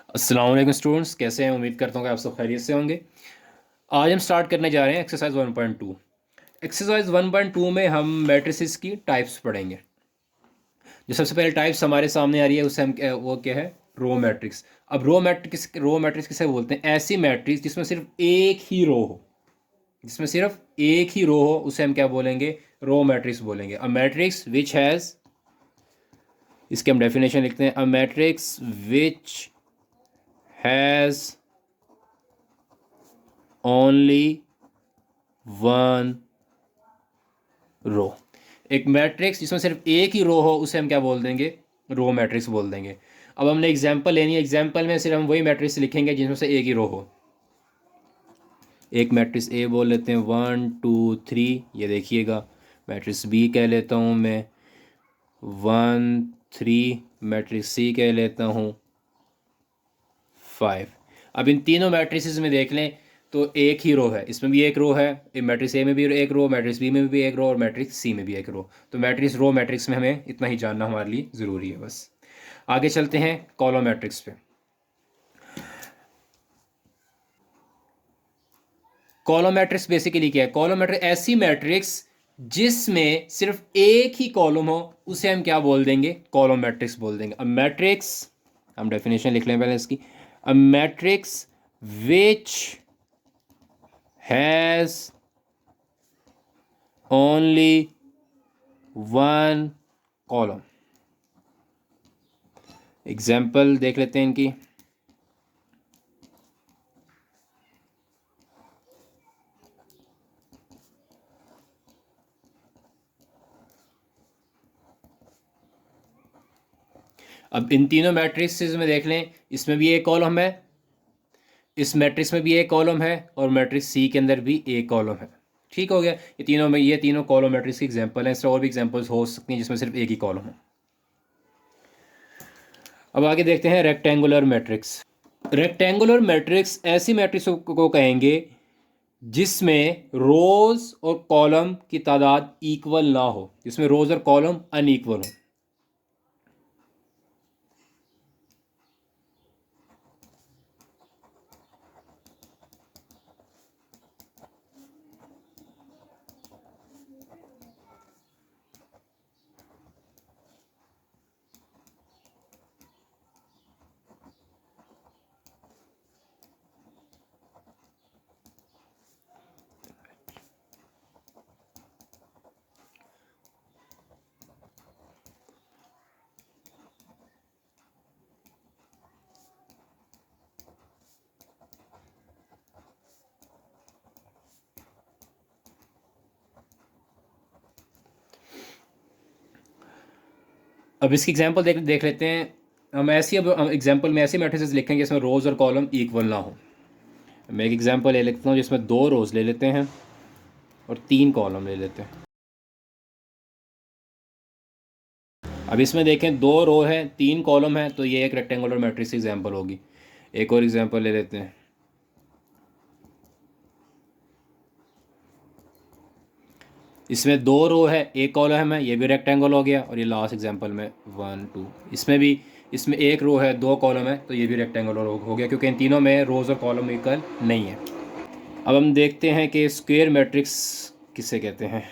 अस्सलाम वालेकुम स्टूडेंट्स, कैसे हैं? उम्मीद करता हूँ कि आप सब खैरियत से होंगे। आज हम स्टार्ट करने जा रहे हैं एक्सरसाइज 1.2। एक्सरसाइज 1.2 में हम मैट्रिसेस की टाइप्स पढ़ेंगे। जो सबसे पहले टाइप्स हमारे सामने आ रही है उसे हम वो क्या है? Row matrix. अब रो मैट्रिक्स किसे बोलते हैं? ऐसी मैट्रिक्स जिसमें सिर्फ एक ही रो हो, जिसमें सिर्फ एक ही रो हो उसे हम क्या बोलेंगे? रो मैट्रिक्स बोलेंगे। अ मैट्रिक्स विच हैज़, इसके हम डेफिनेशन लिखते हैं। A matrix which has only one row. एक मैट्रिक्स जिसमें सिर्फ एक ही रो हो उसे हम क्या बोल देंगे? रो मैट्रिक्स बोल देंगे। अब हमने एग्जांपल लेनी है। एग्जांपल में सिर्फ हम वही मैट्रिक्स लिखेंगे जिसमें से एक ही रो हो। एक मैट्रिक्स ए बोल लेते हैं, 1 2 3। ये देखिएगा। मैट्रिक्स बी कह लेता हूँ मैं, 1 3। मैट्रिक्स सी कह लेता हूँ, 5। अब इन तीनों मैट्रिसेस में देख लें तो एक ही रो है, इसमें भी एक रो है, मैट्रिक्स ए में भी एक रो, मैट्रिक्स बी में भी एक रो और मैट्रिक्स सी में भी एक रो। तो मैट्रिक्स रो मैट्रिक्स में हमें इतना ही जानना हमारे लिए ज़रूरी है बस। आगे चलते हैं कॉलम मैट्रिक्स पे। कॉलम मैट्रिक्स बेसिकली क्या है? कॉलम मैट्रिक्स ऐसी मैट्रिक्स जिसमें सिर्फ एक ही कॉलम हो उसे हम क्या बोल देंगे? कॉलम मैट्रिक्स बोल देंगे। अब मैट्रिक्स, हम डेफिनेशन लिख लें पहले इसकी। अ matrix which has only one column. Example देख लेते हैं इनकी। अब इन तीनों मैट्रिक्स में देख लें, इसमें भी एक कॉलम है, इस मैट्रिक्स में भी एक कॉलम है और मैट्रिक्स सी के अंदर भी एक कॉलम है। ठीक हो गया। ये तीनों कॉलम मैट्रिक्स की एग्जांपल हैं। इससे और भी एग्जांपल्स हो सकती हैं जिसमें सिर्फ एक ही कॉलम हो। अब आगे देखते हैं रेक्टेंगुलर मैट्रिक्स। रेक्टेंगुलर मैट्रिक्स ऐसी मैट्रिक्स को कहेंगे जिसमें रोज और कॉलम की तादाद इक्वल ना हो, जिसमें रोज और कॉलम अनइक्वल हो। अब इसकी एग्जांपल देख लेते हैं। हम ऐसी अब एग्जांपल में ऐसी मैट्रिसेस लिखेंगे जिसमें रोज और कॉलम इक्वल ना हो। मैं एक एग्जांपल ले लेता हूँ जिसमें 2 रोज ले लेते हैं और 3 कॉलम ले लेते हैं। अब इसमें देखें 2 रो है, 3 कॉलम है, तो ये एक रेक्टेंगुलर मैट्रिक्स एग्जांपल होगी। एक और एग्जांपल ले लेते हैं। इसमें 2 रो है, एक कॉलम है, ये भी रेक्टेंगल हो गया। और ये लास्ट एग्जांपल में 1 2, इसमें एक रो है, 2 कॉलम है, तो ये भी रेक्टेंगल हो गया क्योंकि इन तीनों में रोज और कॉलम इक्वल नहीं है। अब हम देखते हैं कि स्क्वायर मैट्रिक्स किसे कहते हैं।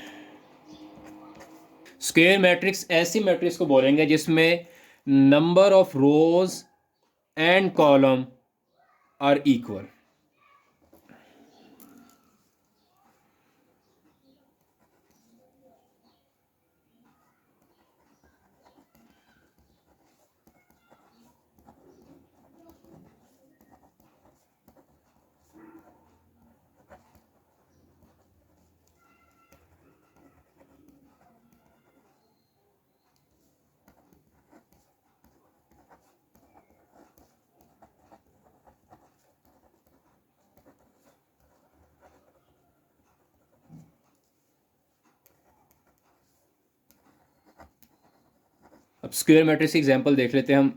स्क्वायर मैट्रिक्स ऐसी मैट्रिक्स को बोलेंगे जिसमें number of rows and column are equal. अब स्क्वायर मैट्रिक्स की एग्जांपल देख लेते हैं हम।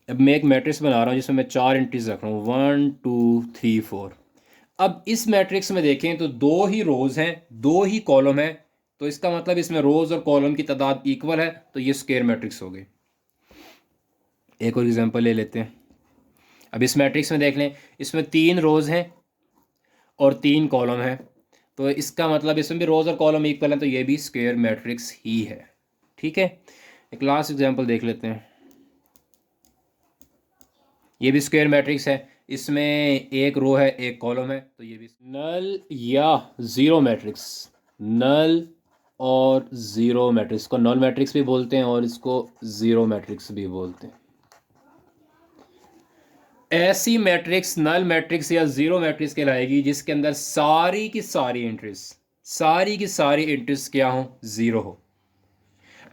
अब मैं एक मैट्रिक्स बना रहा हूँ जिसमें मैं 4 एंट्रीज रख रहा हूँ, 1 2 3 4। अब इस मैट्रिक्स में देखें तो 2 ही रोज हैं, 2 ही कॉलम हैं, तो इसका मतलब इसमें रोज और कॉलम की तादाद इक्वल है, तो ये स्क्वायर मैट्रिक्स हो गई। एक और एग्जांपल ले लेते हैं। अब इस मैट्रिक्स में देख लें, इसमें 3 रोज़ हैं और 3 कॉलम हैं, तो इसका मतलब इसमें भी रोज़ और कॉलम इक्वल हैं, तो ये भी स्क्वायर मैट्रिक्स ही है। ठीक है, एक लास्ट एग्जांपल देख लेते हैं। ये भी स्क्वायर मैट्रिक्स है, इसमें एक रो है एक कॉलम है, तो ये भी नल या ज़ीरो मैट्रिक्स। नल और ज़ीरो मैट्रिक्स को नल मैट्रिक्स भी बोलते हैं और इसको ज़ीरो मैट्रिक्स भी बोलते हैं। ऐसी मैट्रिक्स नल मैट्रिक्स या ज़ीरो मैट्रिक्स कहलाएगी जिसके अंदर सारी की सारी एंट्रीज क्या हो, ज़ीरो हो।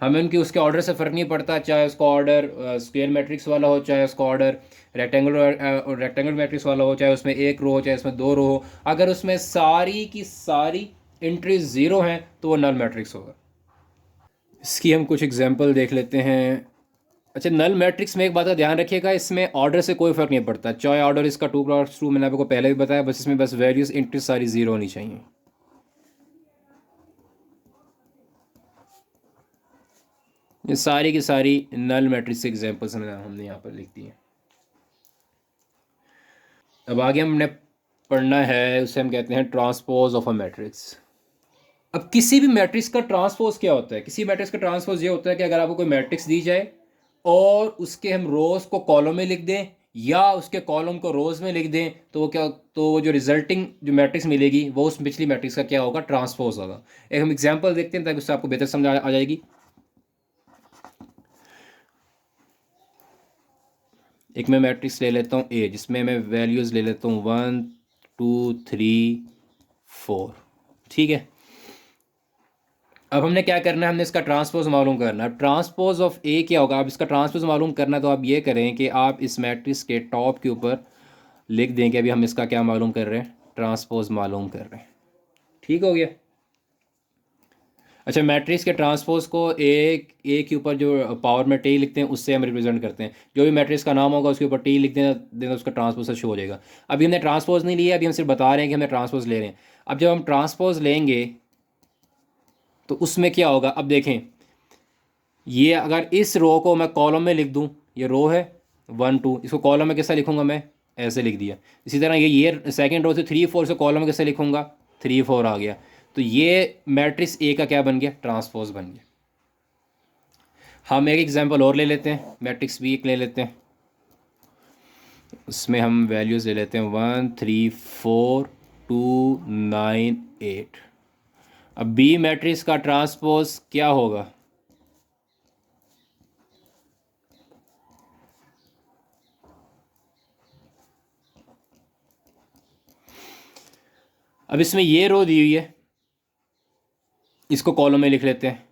हमें उनकी उसके ऑर्डर से फ़र्क नहीं पड़ता, चाहे उसका ऑर्डर स्क्वायर मैट्रिक्स वाला हो, चाहे उसका ऑर्डर रेक्टेंगल मैट्रिक्स वाला हो, चाहे उसमें एक रो हो, चाहे उसमें 2 रो हो। अगर उसमें सारी की सारी एंट्रीज ज़ीरो हैं तो वो नल मैट्रिक्स होगा। इसकी हम कुछ एग्जांपल देख लेते हैं। अच्छा, नल मैट्रिक्स में एक बात का ध्यान रखिएगा, इसमें ऑर्डर से कोई फ़र्क नहीं पड़ता, चाहे ऑर्डर इसका 2 × 2 मैंने आपको पहले भी बताया, बस इसमें बस वैल्यूज़ एंट्रीज सारी ज़ीरो होनी चाहिए। ये सारी की सारी नल मैट्रिक्स एग्जांपल्स हमने यहाँ पर लिख दी हैं। अब आगे हमने पढ़ना है, उसे हम कहते हैं ट्रांसपोज ऑफ अ मैट्रिक्स। अब किसी भी मैट्रिक्स का ट्रांसपोज क्या होता है? किसी मैट्रिक्स का ट्रांसपोज ये होता है कि अगर आपको कोई मैट्रिक्स दी जाए और उसके हम रोज़ को कॉलम में लिख दें या उसके कॉलम को रोज़ में लिख दें, तो वो क्या, तो वो जो रिजल्टिंग जो मैट्रिक्स मिलेगी वो उस पिछली मैट्रिक्स का क्या होगा, ट्रांसपोज होगा। एक हम एग्जांपल देखते हैं ताकि उससे आपको बेहतर समझ आ जाएगी। एक मैं मैट्रिक्स ले लेता हूँ ए, जिसमें मैं वैल्यूज़ ले लेता हूँ 1 2 3 4। ठीक है, अब हमने क्या करना है, हमने इसका ट्रांसपोज मालूम करना है। ट्रांसपोज ऑफ ए क्या होगा, आप इसका ट्रांसपोज मालूम करना है तो आप ये करें कि आप इस मैट्रिक्स के टॉप के ऊपर लिख दें कि अभी हम इसका क्या मालूम कर रहे हैं, ट्रांसपोज मालूम कर रहे हैं। ठीक हो गया। अच्छा, मैट्रिक्स के ट्रांसपोज को ए के ऊपर जो पावर में टी लिखते हैं उससे हम रिप्रेजेंट करते हैं। जो भी मैट्रिक्स का नाम होगा उसके ऊपर टी लिख देना उसका ट्रांसपोज से शो हो जाएगा। अभी हमने ट्रांसपोज नहीं लिया, अभी हम सिर्फ बता रहे हैं कि हमने ट्रांसपोज ले रहे हैं। अब जब हम ट्रांसपोज लेंगे तो उसमें क्या होगा, अब देखें, ये अगर इस रो को मैं कॉलम में लिख दूं, ये रो है 1 2, इसको कॉलम में कैसे लिखूंगा, मैं ऐसे लिख दिया। इसी तरह ये सेकंड रो से 3 4 से कॉलम में कैसे लिखूंगा, 3 4 आ गया। तो ये मैट्रिक्स ए का क्या बन गया, ट्रांसपोज बन गया। हम एक एग्जांपल और ले लेते हैं, मैट्रिक्स बी एक ले लेते हैं, उसमें हम वैल्यूज़ ले लेते हैं 1 3 4 2 9 8। अब बी मैट्रिक्स का ट्रांसपोज क्या होगा, अब इसमें ये रो दी हुई है, इसको कॉलम में लिख लेते हैं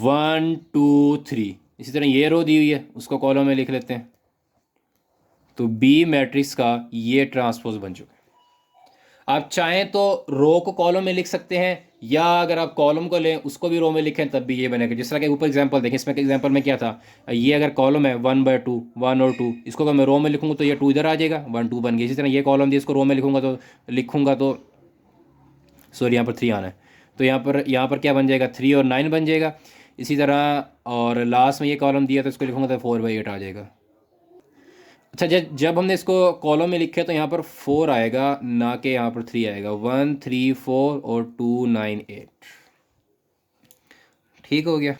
1 2 3। इसी तरह ये रो दी हुई है, उसको कॉलम में लिख लेते हैं। तो बी मैट्रिक्स का ये ट्रांसपोज बन चुका है। आप चाहें तो रो को कॉलम में लिख सकते हैं, या अगर आप कॉलम को लें उसको भी रो में लिखें तब भी ये बनेगा। जिस तरह के ऊपर एग्जांपल देखें, इसमें एग्जांपल में क्या था, ये अगर कॉलम है 1/2 1 और 2, इसको अगर मैं रो में लिखूंगा तो ये 2 इधर आ जाएगा, 1 2 बन गया। इसी तरह ये कॉलम दिया, इसको रो में लिखूंगा तो सॉरी यहाँ पर 3 आना है, तो यहाँ पर क्या बन जाएगा, 3 और 9 बन जाएगा। इसी तरह और लास्ट में ये कॉलम दिया तो इसको लिखूंगा तो 4/8 आ जाएगा। अच्छा, जब हमने इसको कॉलम में लिखे तो यहाँ पर 4 आएगा, ना कि यहाँ पर 3 आएगा। 1 3 4 और 2 9 8। ठीक हो गया।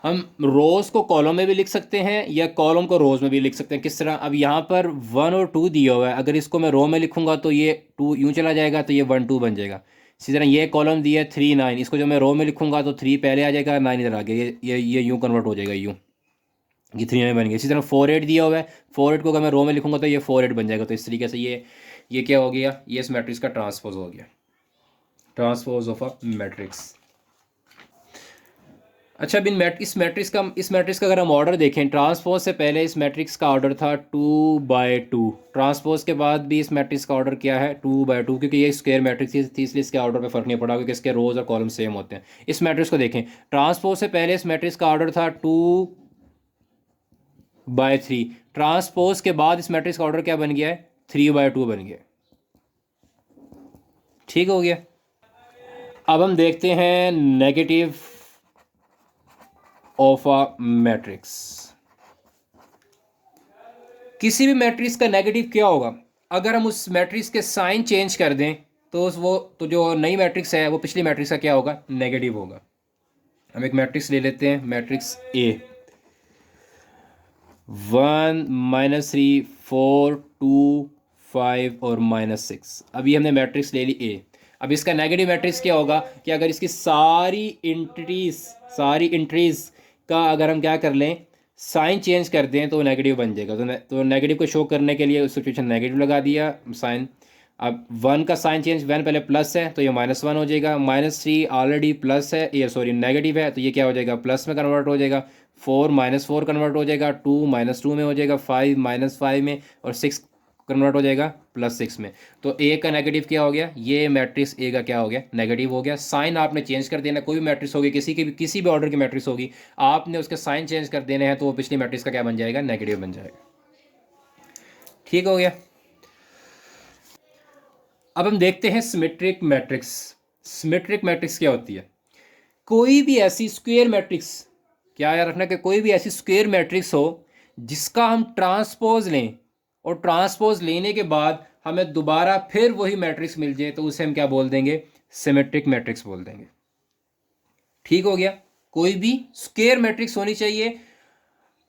हम रोज़ को कॉलम में भी लिख सकते हैं या कॉलम को रोज़ में भी लिख सकते हैं। किस तरह, अब यहाँ पर 1 और 2 दिया हुआ है, अगर इसको मैं रो में लिखूंगा तो ये 2 यूँ चला जाएगा, तो ये 1 2 बन जाएगा। इसी तरह ये कॉलम दिया है 3 9, इसको जो मैं रो में लिखूंगा तो 3 पहले आ जाएगा, 9 इधर आ गया, ये यूँ कन्वर्ट हो जाएगा, यूँ, ये 3 9 बन गया। इसी तरह 4 8 दिया हुआ है, 4 8 को अगर मैं रो में लिखूंगा तो ये 4 8 बन जाएगा। तो इस तरीके से ये क्या हो गया, ये इस मैट्रिक्स का ट्रांसपोज हो गया, ट्रांसपोज ऑफ अ मैट्रिक्स। अच्छा, अब इस मैट्रिक्स का अगर हम ऑर्डर देखें, ट्रांसपोज से पहले इस मैट्रिक्स का ऑर्डर था 2/2। ट्रांसपोज के बाद भी इस मैट्रिक्स का ऑर्डर क्या है, 2/2, क्योंकि ये स्क्वायर मैट्रिक्स थी इसलिए इसके ऑर्डर पे फर्क नहीं पड़ा, क्योंकि इसके रोज और कॉलम सेम होते हैं। इस मैट्रिक्स को देखें, ट्रांसपोज से पहले इस मैट्रिक्स का ऑर्डर था 2/3। ट्रांसपोज के बाद इस मैट्रिक्स का ऑर्डर क्या बन गया है, 3/2 बन गया। ठीक हो गया। अब हम देखते हैं नेगेटिव ऑफ अ मैट्रिक्स। किसी भी मैट्रिक्स का नेगेटिव क्या होगा, अगर हम उस मैट्रिक्स के साइन चेंज कर दें तो तो जो नई मैट्रिक्स है वो पिछली मैट्रिक्स का क्या होगा, नेगेटिव होगा। हम एक मैट्रिक्स ले लेते हैं, मैट्रिक्स ए 1 -3 4 2 5 और -6। अभी हमने मैट्रिक्स ले ली ए। अब इसका नेगेटिव मैट्रिक्स क्या होगा कि अगर इसकी सारी इंट्रीज का अगर हम क्या कर लें, साइन चेंज कर दें तो नेगेटिव बन जाएगा। तो नेगेटिव को शो करने के लिए उस सिचुएशन नेगेटिव लगा दिया साइन। अब 1 का साइन चेंज, 1 पहले प्लस है तो ये -1 हो जाएगा, -3 ऑलरेडी प्लस है, ये सॉरी नेगेटिव है तो ये क्या हो जाएगा, प्लस में कन्वर्ट हो जाएगा। 4 -4 कन्वर्ट हो जाएगा, 2 -2 में हो जाएगा, 5 -5 में, और 6 कन्वर्ट हो जाएगा +6 में। तो ए का नेगेटिव क्या हो गया, ये मैट्रिक्स ए का क्या हो गया, नेगेटिव हो गया। साइन आपने चेंज कर देना, कोई भी मैट्रिक्स होगी, किसी भी ऑर्डर की मैट्रिक्स होगी, आपने उसके साइन चेंज कर देने हैं तो वो पिछली मैट्रिक्स का क्या बन जाएगा, नेगेटिव बन जाएगा। ठीक हो गया। अब हम देखते हैं सिमेट्रिक मैट्रिक्स। सिमेट्रिक मैट्रिक्स क्या होती है, कोई भी ऐसी स्क्वायर मैट्रिक्स, क्या याद रखना कि कोई भी ऐसी स्क्वायर मैट्रिक्स हो जिसका हम ट्रांसपोज लें और ट्रांसपोज लेने के बाद हमें दोबारा फिर वही मैट्रिक्स मिल जाए तो उसे हम क्या बोल देंगे, सिमेट्रिक मैट्रिक्स बोल देंगे। ठीक हो गया। कोई भी स्क्वायर मैट्रिक्स होनी चाहिए,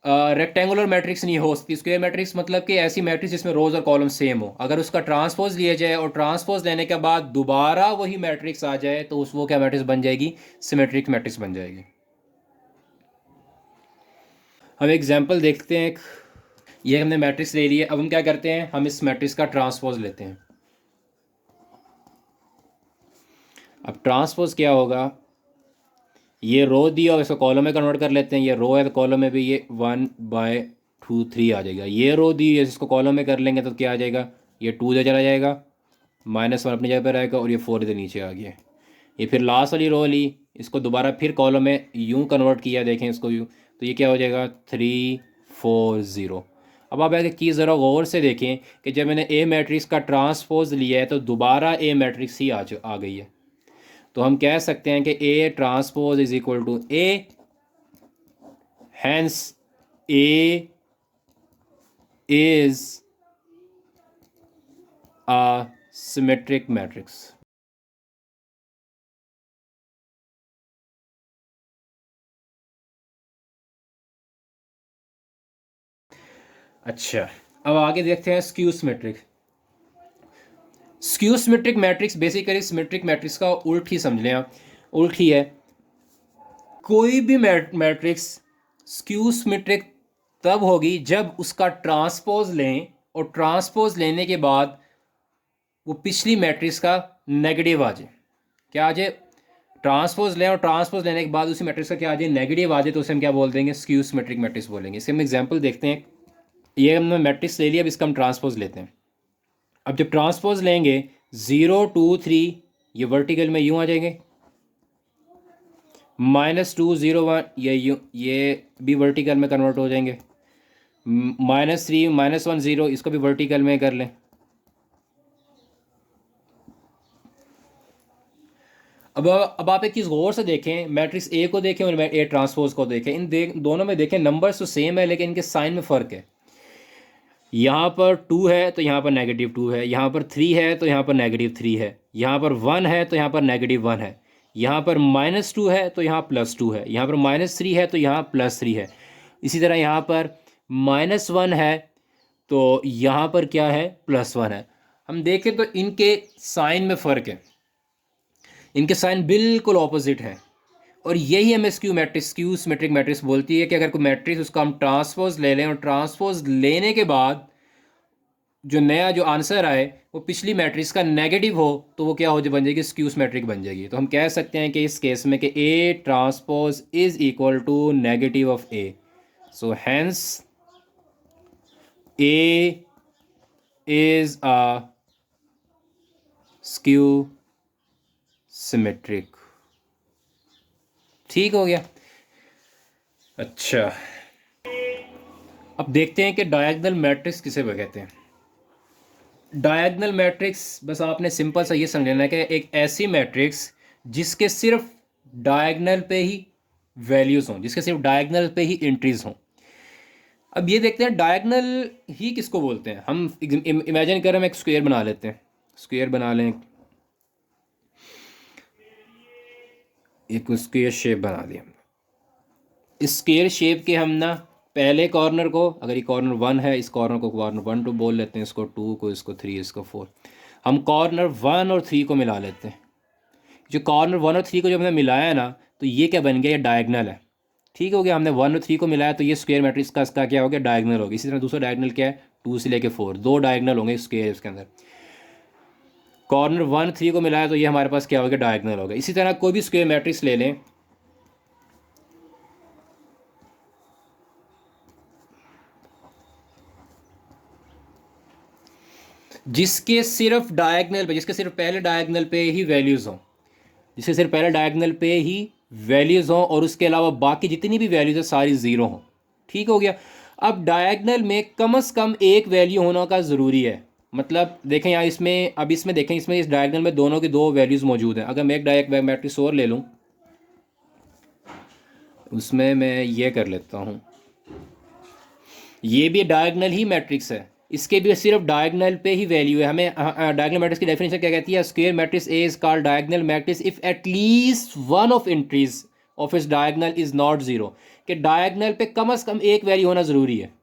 रेक्टेंगुलर मैट्रिक्स नहीं हो सकती। स्क्वायर मैट्रिक्स मतलब कि ऐसी मैट्रिक्स जिसमें रोज और कॉलम सेम हो, अगर उसका ट्रांसपोज लिया जाए और ट्रांसपोज लेने के बाद दोबारा वही मैट्रिक्स आ जाए तो उस वो क्या मैट्रिक्स बन जाएगी, सिमेट्रिक मैट्रिक्स बन जाएगी। हम एग्जांपल देखते हैं। ये हमने मैट्रिक्स ले लिया, अब हम क्या करते हैं, हम इस मैट्रिक्स का ट्रांसपोज लेते हैं। अब ट्रांसपोज क्या होगा, ये रो दिया और इसको कॉलम में कन्वर्ट कर लेते हैं। ये रो है तो कॉलम में भी ये 1/2 3 आ जाएगा। ये रो दी है, इसको कॉलम में कर लेंगे तो क्या आ जाएगा, ये 2 इधर चला जाएगा, -1 अपनी जगह पर रहेगा और ये 4 इधर नीचे आ गया। ये फिर लास्ट वाली रो ली, इसको दोबारा फिर कॉलम में यूँ कन्वर्ट किया, देखें इसको यूँ, तो ये क्या हो जाएगा 3 4 0। अब आप आगे की ज़रा गौर से देखें कि जब मैंने ए मैट्रिक्स का ट्रांसपोज लिया है तो दोबारा ए मैट्रिक्स ही आ गई है। तो हम कह सकते हैं कि A transpose is equal to A, hence A is a symmetric matrix. अच्छा, अब आगे देखते हैं skew symmetric. Skew symmetric matrix basically symmetric matrix का उल्ट ही समझ लें आप, उल्ट ही है। कोई भी मैट्रिक्स स्क्यू सिमेट्रिक तब होगी जब उसका ट्रांसपोज लें और ट्रांसपोज लेने के बाद वो पिछली मैट्रिक्स का नेगेटिव आ जाए। क्या आ जाए, ट्रांसपोज लें और ट्रांसपोज लेने के बाद उसी मैट्रिक्स का क्या आ जाए, नेगेटिव आ जाए, तो उसे हम क्या बोल देंगे, स्क्यू सिमेट्रिक मैट्रिक्स बोलेंगे। इसके हम एग्जांपल देखते हैं। ये हमने मैट्रिक्स ले लिया, अब इसका हम ट्रांसपोज लेते हैं। अब जब ट्रांसपोज लेंगे 0 2 3, ये वर्टिकल में यूँ आ जाएंगे, -2 0 1 ये भी वर्टिकल में कन्वर्ट हो जाएंगे, -3 -1 0 इसको भी वर्टिकल में कर लें। अब आप एक चीज़ गौर से देखें, मैट्रिक्स ए को देखें और ए ट्रांसपोज को देखें, दोनों में देखें नंबर्स तो सेम है लेकिन इनके साइन में फ़र्क है। यहाँ पर 2 है तो यहाँ पर -2 है, यहाँ पर 3 है तो यहाँ पर -3 है, यहाँ पर 1 है तो यहाँ पर -1 है, यहाँ पर -2 है तो यहाँ +2 है, यहाँ पर -3 है तो यहाँ +3 है। इसी तरह यहाँ पर -1 है तो यहाँ पर क्या है, +1 है। हम देखें तो इनके साइन में फ़र्क है, इनके साइन बिल्कुल ऑपोजिट है। और यही हमें स्क्यू सिमेट्रिक मैट्रिक्स बोलती है कि अगर कोई मैट्रिक्स उसका हम ट्रांसपोज ले लें और ट्रांसपोज लेने के बाद जो नया जो आंसर आए वो पिछली मैट्रिक्स का नेगेटिव हो तो वो क्या हो बन जाएगी, स्क्यू सिमेट्रिक बन जाएगी। तो हम कह सकते हैं कि इस केस में कि A transpose is equal to negative of A, so hence A is a skew symmetric. ठीक हो गया। अच्छा, अब देखते हैं कि डायगोनल मैट्रिक्स किसे कहते हैं। डायगोनल मैट्रिक्स बस आपने सिंपल सा ये समझ लेना है कि एक ऐसी मैट्रिक्स जिसके सिर्फ डायगोनल पे ही वैल्यूज़ हों, जिसके सिर्फ डायगोनल पे ही एंट्रीज हों। अब ये देखते हैं डायगनल ही किसको बोलते हैं। हम इमेजिन कर हम एक स्क्वायर बना लेते हैं, स्क्वायर बना लें, एक स्क्वायर शेप बना लिया। इस स्क्वायर शेप के हम ना पहले कॉर्नर को, अगर ये कॉर्नर 1 है, इस कॉर्नर को कॉर्नर 1 2 बोल लेते हैं, इसको 2 को, इसको 3, इसको 4। हम कॉर्नर 1 और 3 को मिला लेते हैं। जो कॉर्नर 1 और 3 को जब हमने मिलाया है ना, तो ये क्या बन गया, ये डायगनल है। ठीक हो गया, हमने 1 और 3 को मिलाया तो ये स्क्वायर मैट्रिक्स का इसका क्या हो गया, डायगनल हो गया। इसी तरह दूसरा डायगनल क्या है, 2 से लेके 4, 2 डायगनल होंगे स्क्वायर इसके अंदर। कॉर्नर 1 3 को मिलाया तो ये हमारे पास क्या हो गया, डायगनल हो गया। इसी तरह कोई भी स्क्वायर मैट्रिक्स ले लें, जिसके सिर्फ डायगनल पे, जिसके सिर्फ पहले डायगनल पे ही वैल्यूज़ हों, जिसके सिर्फ पहले डायगनल पे ही वैल्यूज़ हों और उसके अलावा बाकी जितनी भी वैल्यूज़ है सारी ज़ीरो हों। ठीक हो गया। अब डायगनल में कम से कम एक वैल्यू होना का ज़रूरी है। मतलब देखें यहाँ इसमें, अब इसमें देखें, इसमें इस डायगनल में दोनों की दो वैल्यूज़ मौजूद हैं। अगर मैं एक मैट्रिक्स और ले लूँ, उसमें मैं ये कर लेता हूँ, ये भी डायगनल ही मैट्रिक्स है, इसके भी सिर्फ डायगनल पे ही वैल्यू है। हमें डायगनल मैट्रिक्स की डेफिनेशन क्या कहती है, square matrix A is called diagonal matrix if at least one of entries of its diagonal is not zero, कि डायगनल पे कम से कम एक वैल्यू होना ज़रूरी है।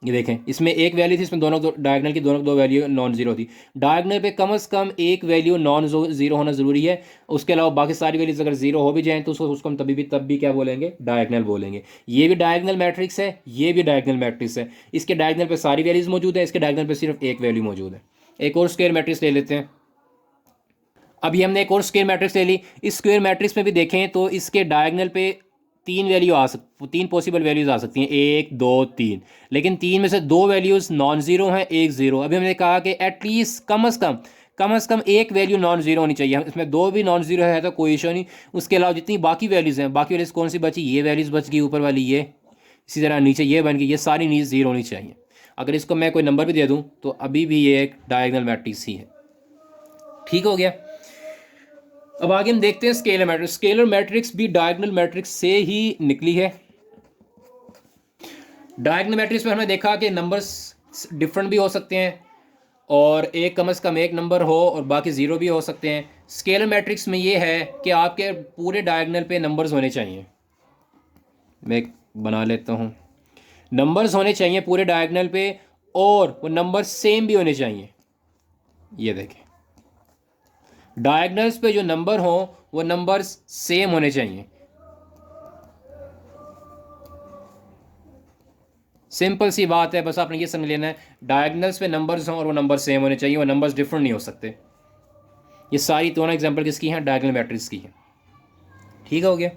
ये देखें, इसमें एक वैल्यू थी, इसमें दोनों डायगनल की दोनों दो वैल्यू नॉन जीरो थी। डायगनल पे कम से कम एक वैल्यू नॉन जीरो होना ज़रूरी है। उसके अलावा बाकी सारी वैल्यूज अगर जीरो हो भी जाएँ तो उसको हम तब भी क्या बोलेंगे, डायगनल बोलेंगे। ये भी डायगनल मैट्रिक्स है, ये भी डायगनल मैट्रिक्स है। इसके डायगनल पे सारी वैल्यूज मौजूद है, इसके डायगनल पे सिर्फ एक वैल्यू मौजूद है। एक और स्क्वायर मैट्रिक्स ले लेते हैं। अभी हमने एक और स्क्वायर मैट्रिक्स ले ली। इस स्क्वायर मैट्रिक्स में भी देखें तो इसके डायगनल पे तीन पॉसिबल वैल्यूज आ सकती हैं, 1 2 3। लेकिन तीन में से दो वैल्यूज नॉन जीरो हैं, एक जीरो। अभी हमने कहा कि एटलीस्ट कम से कम एक वैल्यू नॉन जीरो होनी चाहिए। इसमें दो भी नॉन जीरो है तो कोई इशू नहीं। उसके अलावा जितनी बाकी वैल्यूज़ हैं, बाकी वैल्यूज़ कौन सी बची, ये वैल्यूज़ बच गई ऊपर वाली, ये इसी तरह नीचे ये बन गई, ये सारी नीचे जीरो होनी चाहिए। अगर इसको मैं कोई नंबर भी दे दूँ तो अभी भी ये एक डायगनल मैट्रिक्स ही है। ठीक हो गया। अब आगे हम देखते हैं स्केलर मैट्रिक्स। स्केलर मैट्रिक्स भी डायगोनल मैट्रिक्स से ही निकली है। डायगोनल मैट्रिक्स में हमने देखा कि नंबर्स डिफरेंट भी हो सकते हैं और एक कम से कम एक नंबर हो और बाकी ज़ीरो भी हो सकते हैं। स्केलर मैट्रिक्स में ये है कि आपके पूरे डायगोनल पे नंबर्स होने चाहिए। मैं एक बना लेता हूँ, नंबर्स होने चाहिए पूरे डायगोनल पे और वो नंबर सेम भी होने चाहिए। ये देखें, डायगोनल्स पे जो नंबर हो वो नंबर्स सेम होने चाहिए। सिंपल सी बात है, बस आपने ये समझ लेना है, डायगोनल्स पे नंबर्स हों और वो नंबर सेम होने चाहिए, वो नंबर्स डिफरेंट नहीं हो सकते। ये सारी दोनों एग्जांपल किसकी हैं, डायगोनल मैट्रिक्स की हैं। ठीक हो गया।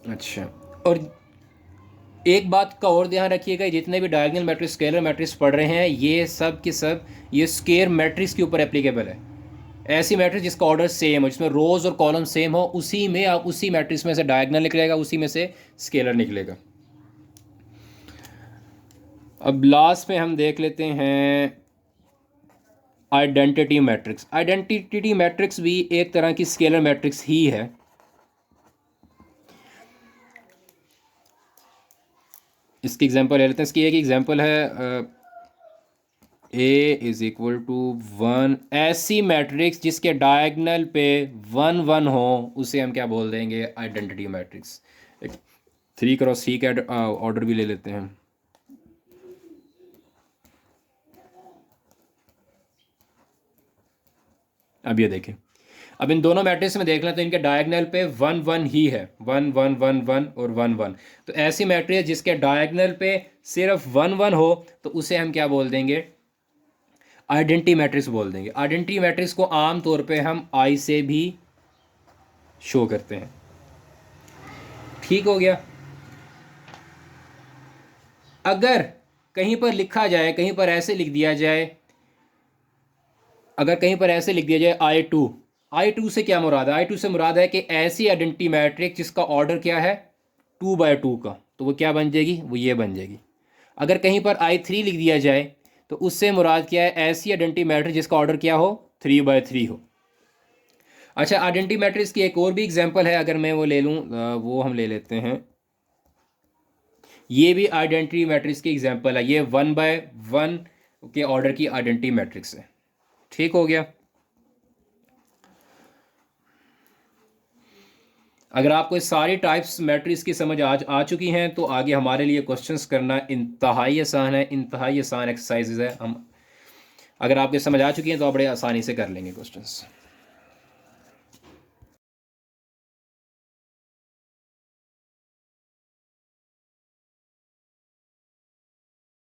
अच्छा, और एक बात का और ध्यान रखिएगा, जितने भी डायगोनल मैट्रिक्स स्केलर मैट्रिक्स पढ़ रहे हैं ये सब के सब ये स्क्वायर मैट्रिक्स के ऊपर एप्लीकेबल है। ऐसी मैट्रिक्स जिसका ऑर्डर सेम हो, जिसमें रोज और कॉलम सेम हो, उसी में आप उसी मैट्रिक्स में से डायगोनल निकलेगा, उसी में से स्केलर निकलेगा। अब लास्ट में हम देख लेते हैं आइडेंटिटी मैट्रिक्स। आइडेंटिटी मैट्रिक्स भी एक तरह की स्केलर मैट्रिक्स ही है। इसकी एग्जांपल ले लेते हैं। इसकी एक एग्जांपल है A = 1। ऐसी मैट्रिक्स जिसके डायगोनल पे 1 1 हो उसे हम क्या बोल देंगे, आइडेंटिटी मैट्रिक्स। 3x3 का ऑर्डर भी ले लेते हैं। अब ये देखें, अब इन दोनों मैट्रिक्स में देख लें तो इनके डायगोनल पे 1 1 ही है, 1 1 1 1 और 1 1। तो ऐसी मैट्रिक्स जिसके डायगोनल पे सिर्फ 1 1 हो तो उसे हम क्या बोल देंगे, आइडेंटिटी मैट्रिक्स बोल देंगे। आइडेंटिटी मैट्रिक्स को आम तौर पे हम आई से भी शो करते हैं। ठीक हो गया। अगर कहीं पर लिखा जाए, कहीं पर ऐसे लिख दिया जाए, अगर कहीं पर ऐसे लिख दिया जाए I2 से क्या मुराद है, I2 से मुराद है कि ऐसी आइडेंटिटी मैट्रिक्स जिसका ऑर्डर क्या है 2/2 का, तो वो क्या बन जाएगी, वो ये बन जाएगी। अगर कहीं पर I3 लिख दिया जाए तो उससे मुराद क्या है, ऐसी आइडेंटिटी मैट्रिक्स जिसका ऑर्डर क्या हो, 3/3 हो। अच्छा, आइडेंटिटी मैट्रिक्स की एक और भी एग्जांपल है, अगर मैं वो ले लूँ, वो हम ले लेते हैं ये भी आइडेंटिटी मैट्रिक्स की एग्जांपल है, ये 1/1 के ऑर्डर की आइडेंटिटी मैट्रिक्स है। ठीक हो गया। अगर आपको इस सारी टाइप्स मैट्रिक्स की समझ आ चुकी हैं तो आगे हमारे लिए क्वेश्चंस करना इंतहाई आसान है, इंतहाई आसान एक्सरसाइजेज है। हम अगर आपके समझ आ चुकी हैं तो आप बड़े आसानी से कर लेंगे क्वेश्चंस।